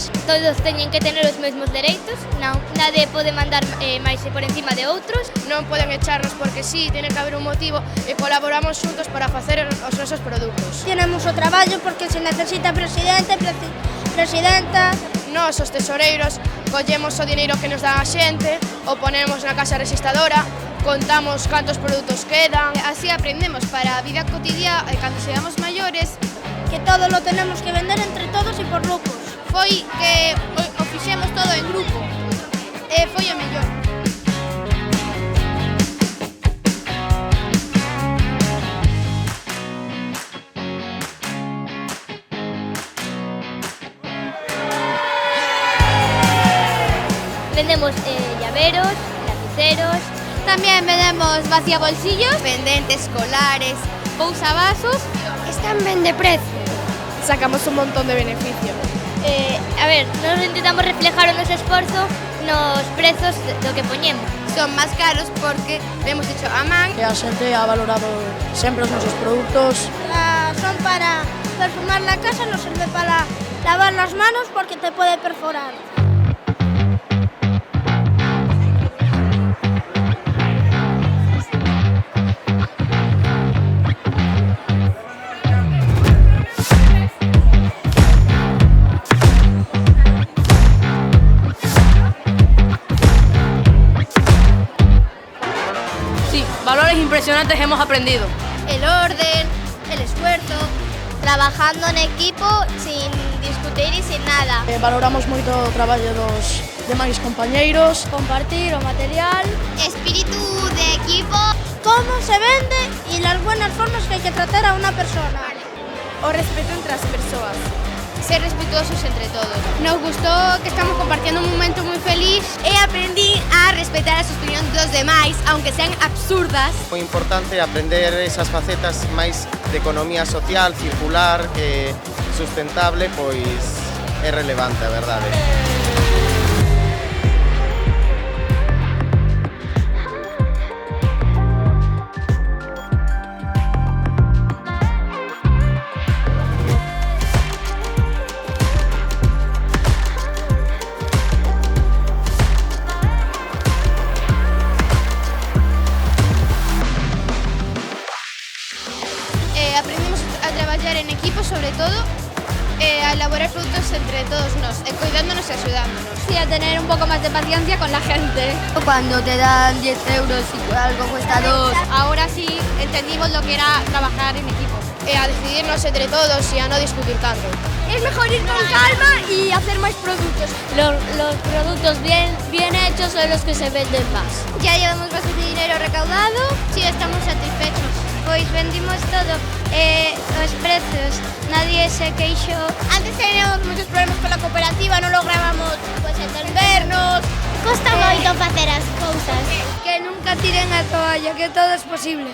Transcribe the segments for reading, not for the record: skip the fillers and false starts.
iguais. Todos teñen que tener os mesmos dereitos. Non. Nadie pode mandar máis por encima de outros. Non poden echarnos porque sí, tiene que haber un motivo e colaboramos xuntos para facer os nosos produtos. Tenemos o traballo porque se necesita presidente, presidenta. Nós, os tesoreiros, collemos o dineiro que nos dá a xente, o ponemos na casa registradora, contamos cantos produtos quedan. Así aprendemos para a vida cotidiana e cando seamos maiores. Que todo lo tenemos que vender entre todos e por grupos. Foi que o fixemos todo en grupo e foi o mellor. Vendemos llaveros, lapiceros. Tamén vendemos vaciabolsillos, pendentes escolares, pousavasos. Están ben de precio. Sacamos un montón de beneficio. A ver, nós intentamos reflejar o noso esforzo nos prezos do que poñemos. Son máis caros porque hemos hecho a man. E a xente ha valorado sempre os nosos produtos. Son para perfumar la casa, no sirve para lavar las manos porque te puede perforar. Valores impresionantes hemos aprendido. El orden, el esfuerzo, Trabajando en equipo sin discutir y sin nada. Valoramos moito o traballo dos demais compañeiros. Compartir o material. espíritu de equipo. Cómo se vende y las buenas formas que hay que tratar a una persona. O respeto entre as persoas. Ser respetuosos entre todos. Nos gustou que estamos compartiendo un momento moi feliz e aprendí a respetar as opinións dos demais, aunque sean absurdas. Foi importante aprender esas facetas máis de economía social, circular e sustentable, pois é relevante, a verdade. Aprendimos a traballar en equipo, sobre todo, a elaborar productos entre todos nos, cuidándonos y ayudándonos. Y a tener un poco más de paciencia con la gente. Cuando te dan 10 euros y algo cuesta 2. Ahora sí entendimos lo que era trabajar en equipo. A decidirnos entre todos y a no discutir tanto. Es mejor ir con calma y hacer más productos. Los productos bien hechos son los que se venden más. Ya llevamos bastante dinero recaudado, sí estamos satisfechos. Pois vendimos todo, os precios, nadie se queixou. Antes teníamos muchos problemas con la cooperativa, no lográbamos pues entendernos. Costa moito facer as cousas. Que nunca tiren a toalla, que todo es posible.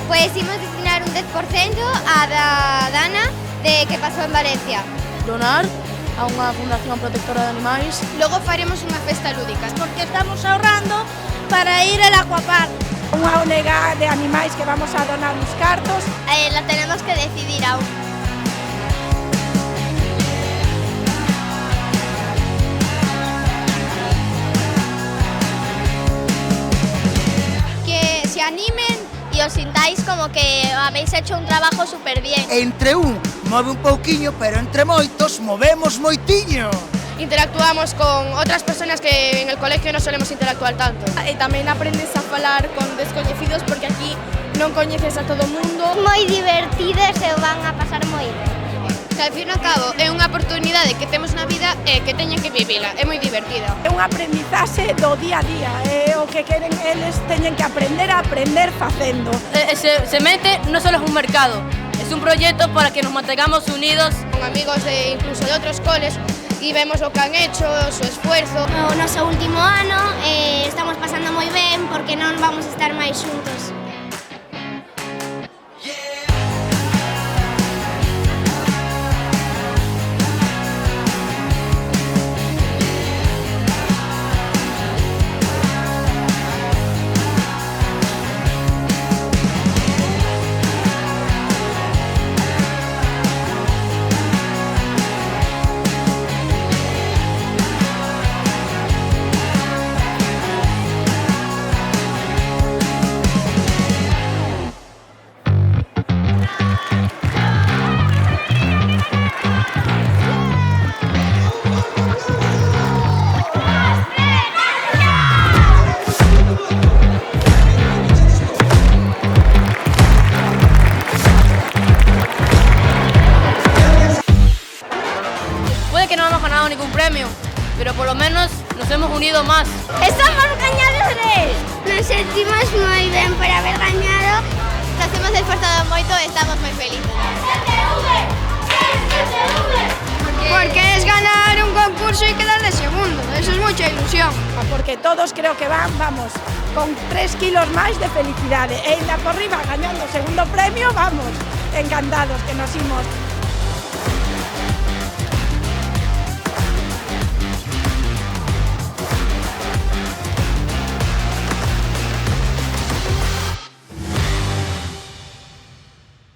Pues hicimos destinar un 10% a da Dana de que pasou en Valencia. Donar a unha fundación protectora de animais. Logo faremos unha festa lúdica. Porque estamos ahorrando para ir al aquapark. Unha ONG de animais que vamos a donar uns cartos. La tenemos que decidir aún. Que se animen y os sintáis como que habéis hecho un trabajo súper bien. Entre un move un pouquiño, pero entre moitos movemos moitiño. Interactuamos con otras personas que en el colegio no solemos interactuar tanto. E tamén aprendes a falar con descoñecidos porque aquí non coñeces a todo o mundo. Moi divertidas e o van a pasar moi ben. Que al fin e ao cabo é unha oportunidade que temos na vida e que teñen que vivila, é moi divertida. É unha aprendizaxe do día a día, é o que queren eles, teñen que aprender a aprender facendo. Semente no solo es un mercado, es un proyecto para que nos mantengamos unidos. Con amigos incluso de otros coles y vemos lo que han hecho, su esfuerzo. O noso último ano estamos pasando moi ben porque non vamos a estar máis xuntos. lo menos nos hemos unido más. ¡Estamos ganadores! Nos sentimos moi ben por haber gañado. Nos hemos esforzado moito e estamos moi felices. Porque es ganar un concurso y quedar de segundo, eso es mucha ilusión. Porque todos creo que vamos, con 3 kilos máis de felicidade. E ainda por riba, gañando o segundo premio, vamos, encantados que nos imos